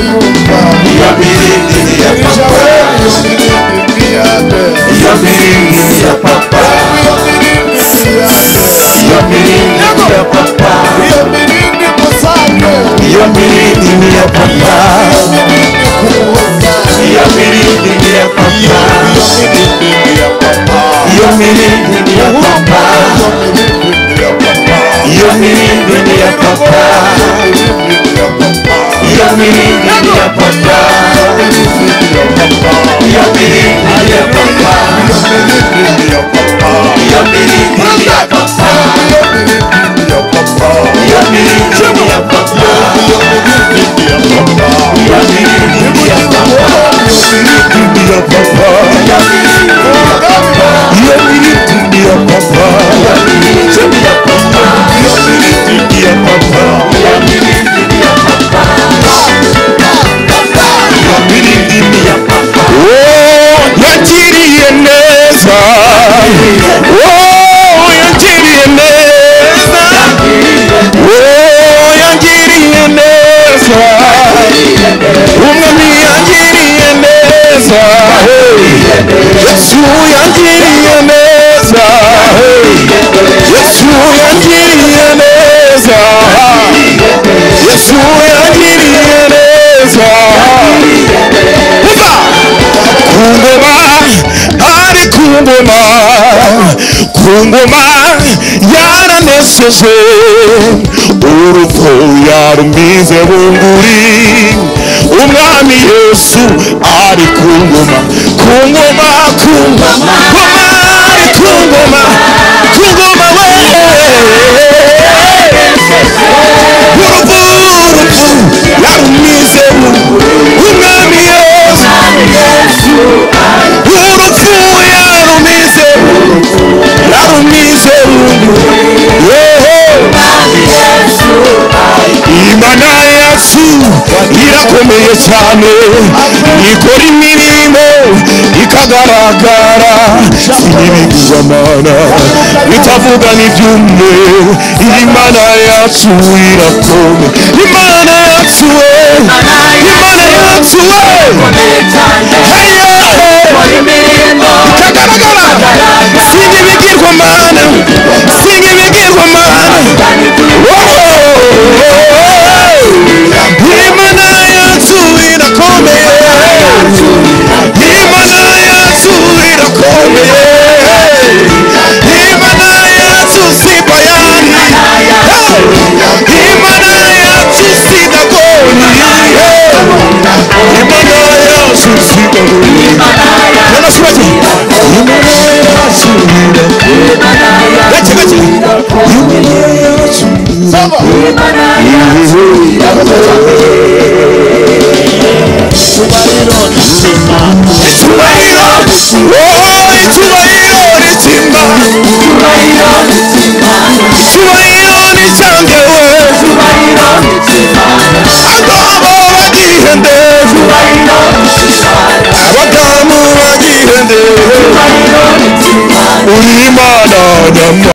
yumva iyo mirindi ni iya papa iyo mirindi ni iya papa iyo mirindi ni iya papa iyo mirindi ni iya papa iyo mirindi ni iya papa iyo mirindi ni iya papa iyo mirindi ni iya papa iyo mirindi ni iya papa iyo mirindi ni iya papa iyo mirindi ni iya papa iyo mirindi ni iya papa iyo mirindi ni iya papa Yesu yangiriye neza, Yesu yangiriye neza, Yesu yangiriye neza. Kungoma ari kungoma, kungoma yaranesheje, urupfu yarumize bunguri. Umwami Yesu ari kungoma, kungoma, kungoma, ari kungoma, kungoma we. Urupfu yarumize umwami Yesu, urupfu yarumize, yarumize Imana yacu irakomeye cyane, ikora imirimo ikagaragara, sinibigizamana bitavuga n'ibyumwe. Imana yacu irakomeye, Imana yacu we, Imana yacu we, ikagaragara, sinibigirwamana, sinibigirwamana. Imana yacu irakomeye, Imana yacu irakomeye, Imana yacu si bayani, Imana yacu si dagoni, Imana yacu si dagoni. Imana